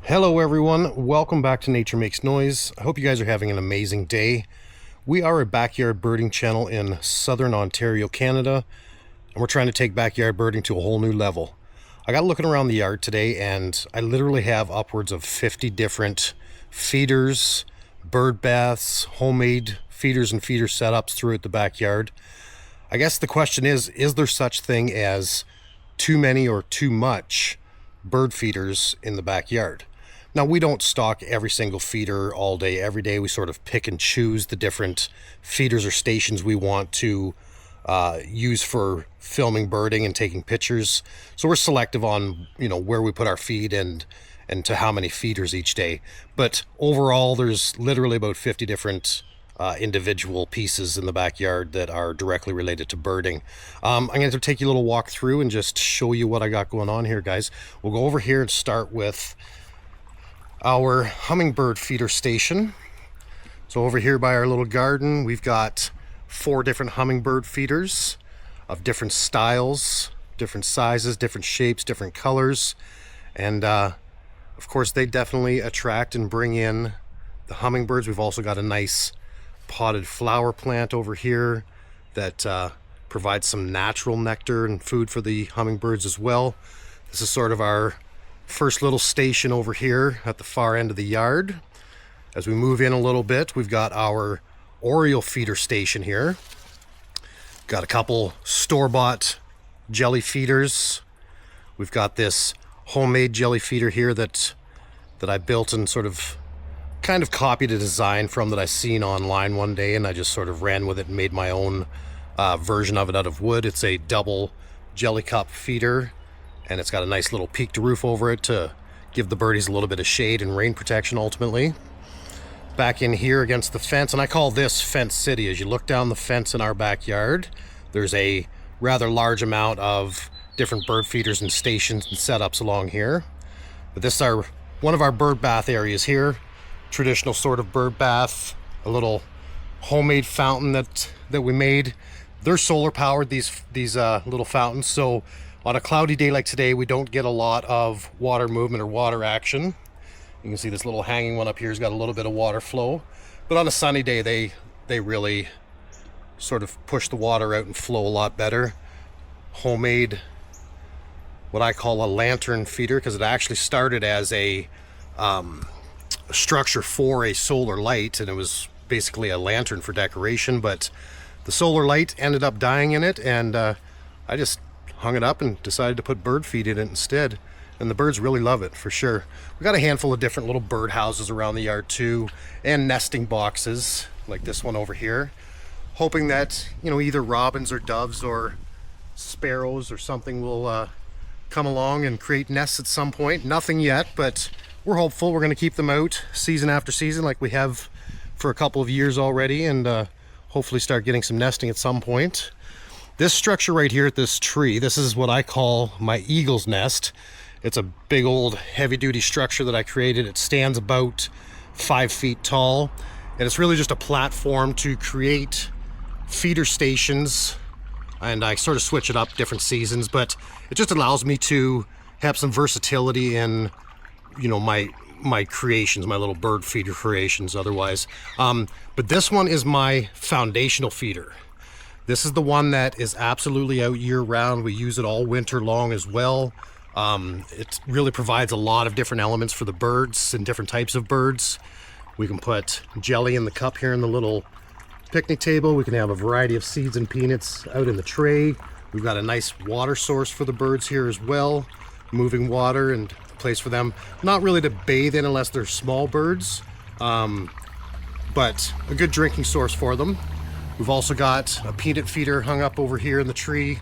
Hello everyone, welcome back to Nature Makes Noise. I hope you guys are having an amazing day. We are a backyard birding channel in southern Ontario, Canada, and we're trying to take backyard birding to a whole new level. I got looking around the yard today and I literally have upwards of 50 different feeders, bird baths, homemade feeders and feeder setups throughout the backyard. I guess the question is there such thing as too many or too much bird feeders in the backyard? Now, we don't stock every single feeder all day, every day. We sort of pick and choose the different feeders or stations we want to use for filming birding and taking pictures. So we're selective on, where we put our feed and to how many feeders each day. But overall, there's literally about 50 different individual pieces in the backyard that are directly related to birding. I'm going to take you a little walk through and just show you what I got going on here, guys. We'll go over here and start with our hummingbird feeder station. So over here by our little garden, we've got 4 different hummingbird feeders of different styles, different sizes, different shapes, different colors. And of course, they definitely attract and bring in the hummingbirds. We've also got a nice potted flower plant over here that provides some natural nectar and food for the hummingbirds as well. This is sort of our first little station over here at the far end of the yard. As we move in a little bit, we've got our Oriole feeder station here. Got a couple store-bought jelly feeders. We've got this homemade jelly feeder here that I built and kind of copied a design from that I seen online one day, and I just sort of ran with it and made my own version of it out of wood. It's a double jelly cup feeder, and it's got a nice little peaked roof over it to give the birdies a little bit of shade and rain protection ultimately. Back in here against the fence, and I call this Fence City. As you look down the fence in our backyard, there's a rather large amount of different bird feeders and stations and setups along here. But this is one of our bird bath areas here. Traditional sort of bird bath, a little homemade fountain that we made. They're solar powered, these little fountains, so on a cloudy day like today, we don't get a lot of water movement or water action. You can see this little hanging one up here has got a little bit of water flow. But on a sunny day, they really sort of push the water out and flow a lot better. Homemade, what I call a lantern feeder, because it actually started as a structure for a solar light, and it was basically a lantern for decoration, but the solar light ended up dying in it, and I just hung it up and decided to put bird feed in it instead, and the birds really love it for sure. We got a handful of different little bird houses around the yard too, and nesting boxes like this one over here, hoping that either robins or doves or sparrows or something will come along and create nests at some point. Nothing yet, but we're hopeful. We're going to keep them out season after season like we have for a couple of years already, and hopefully start getting some nesting at some point. This structure right here at this tree, this is what I call my eagle's nest. It's a big old heavy duty structure that I created. It stands about 5 feet tall, and it's really just a platform to create feeder stations, and I sort of switch it up different seasons, but it just allows me to have some versatility in my creations, my little bird feeder creations otherwise. But this one is my foundational feeder. This is the one that is absolutely out year-round. We use it all winter long as well. It really provides a lot of different elements for the birds and different types of birds. We can put jelly in the cup here in the little picnic table. We can have a variety of seeds and peanuts out in the tray. We've got a nice water source for the birds here as well. Moving water and a place for them, not really to bathe in unless they're small birds, but a good drinking source for them. We've also got a peanut feeder hung up over here in the tree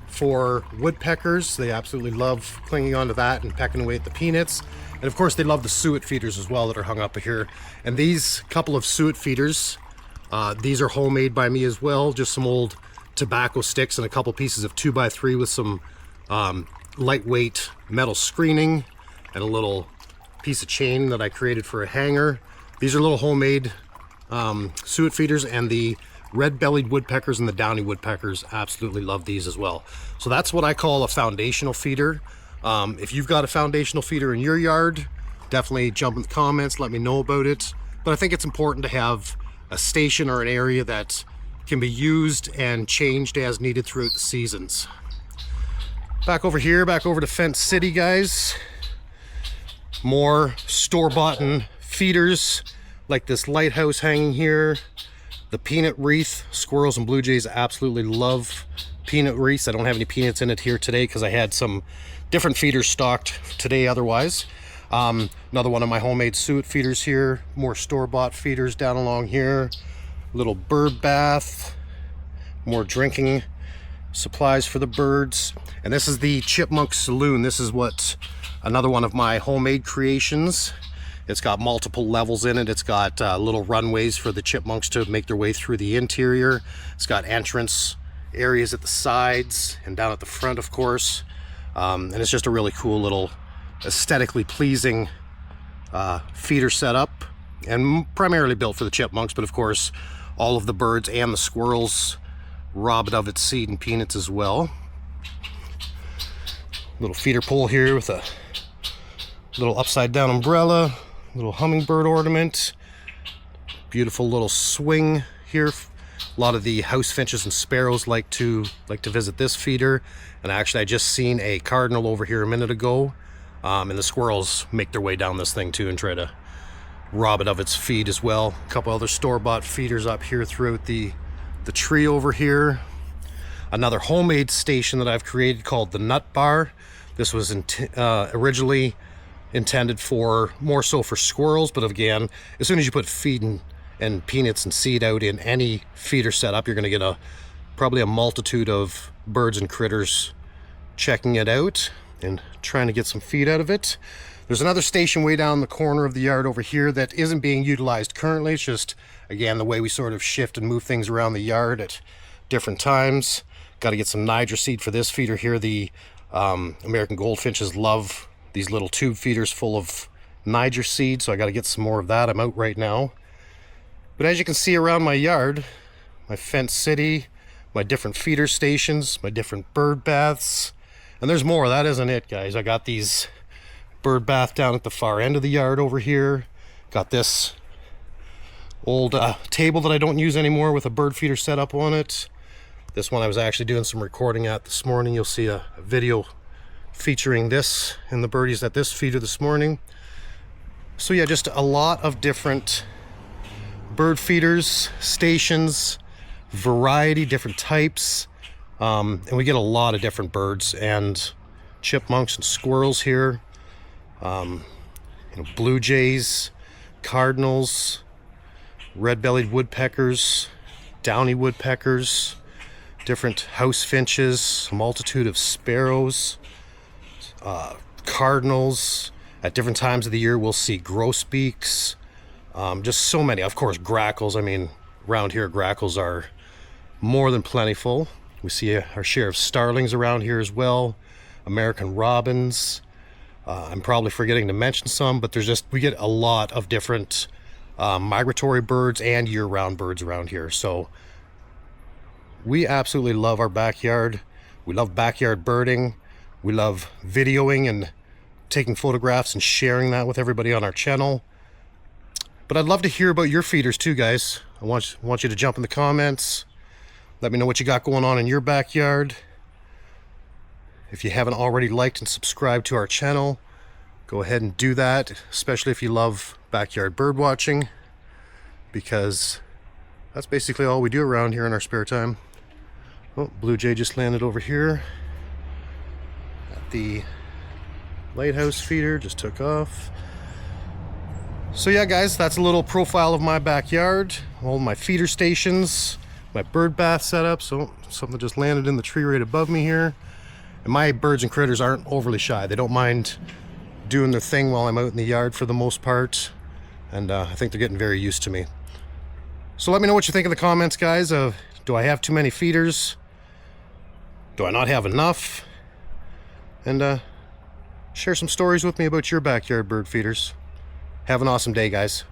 for woodpeckers. They absolutely love clinging onto that and pecking away at the peanuts. And of course, they love the suet feeders as well that are hung up here. And these couple of suet feeders, these are homemade by me as well. Just some old tobacco sticks and a couple pieces of 2x3 with some lightweight metal screening and a little piece of chain that I created for a hanger. These are little homemade suet feeders, and the red-bellied woodpeckers and the downy woodpeckers absolutely love these as well. So that's what I call a foundational feeder. If you've got a foundational feeder in your yard, definitely jump in the comments, let me know about it. But I think it's important to have a station or an area that can be used and changed as needed throughout the seasons. Back over here, back over to Fence City, guys. More store-bought feeders like this lighthouse hanging here. The peanut wreath. Squirrels and BlueJays absolutely love peanut wreaths. I don't have any peanuts in it here today because I had some different feeders stocked today otherwise. Another one of my homemade suet feeders here. More store-bought feeders down along here. Little bird bath. More drinking supplies for the birds. And this is the Chipmunk Saloon. This is what another one of my homemade creations. It's got multiple levels in it. It's got little runways for the chipmunks to make their way through the interior. It's got entrance areas at the sides and down at the front, of course. And it's just a really cool little aesthetically pleasing feeder setup, and primarily built for the chipmunks, but of course all of the birds and the squirrels rob it of its seed and peanuts as well. Little feeder pole here with a little upside down umbrella, little hummingbird ornament, beautiful little swing here. A lot of the house finches and sparrows like to visit this feeder, and actually I just seen a cardinal over here a minute ago, and the squirrels make their way down this thing too and try to rob it of its feed as well. A couple other store-bought feeders up here throughout the tree over here. Another homemade station that I've created called the Nut Bar. This was originally intended for more so for squirrels, but again, as soon as you put feed and peanuts and seed out in any feeder setup, you're going to get probably a multitude of birds and critters checking it out and trying to get some feed out of it. There's another station way down the corner of the yard over here that isn't being utilized currently. It's just, again, the way we sort of shift and move things around the yard at different times. Got to get some Niger seed for this feeder here. The American goldfinches love these little tube feeders full of Niger seed, so I got to get some more of that. I'm out right now. But as you can see around my yard, my Fence City, my different feeder stations, my different bird baths, and there's more. That isn't it, guys. I got these bird bath down at the far end of the yard over here. Got this old table that I don't use anymore with a bird feeder set up on it. This one I was actually doing some recording at this morning. You'll see a video featuring this and the birdies at this feeder this morning. So yeah, just a lot of different bird feeders, stations, variety, different types, and we get a lot of different birds and chipmunks and squirrels here. BlueJays, Cardinals, red-bellied woodpeckers, downy woodpeckers, different house finches, a multitude of sparrows, cardinals. At different times of the year we'll see grosbeaks, just so many. Of course, grackles. I mean, around here grackles are more than plentiful. We see our share of starlings around here as well, American robins. I'm probably forgetting to mention some, but we get a lot of different migratory birds and year-round birds around here. So we absolutely love our backyard. We love backyard birding. We love videoing and taking photographs and sharing that with everybody on our channel. But I'd love to hear about your feeders too, guys. I want you to jump in the comments. Let me know what you got going on in your backyard. If you haven't already liked and subscribed to our channel, go ahead and do that, especially if you love backyard bird watching, because that's basically all we do around here in our spare time. Oh, Blue Jay just landed over here at the lighthouse feeder, just took off. So yeah, guys, that's a little profile of my backyard, all my feeder stations, my bird bath setup. So something just landed in the tree right above me here. And my birds and critters aren't overly shy. They don't mind doing their thing while I'm out in the yard for the most part. And I think they're getting very used to me. So let me know what you think in the comments, guys. Do I have too many feeders? Do I not have enough? And share some stories with me about your backyard bird feeders. Have an awesome day, guys.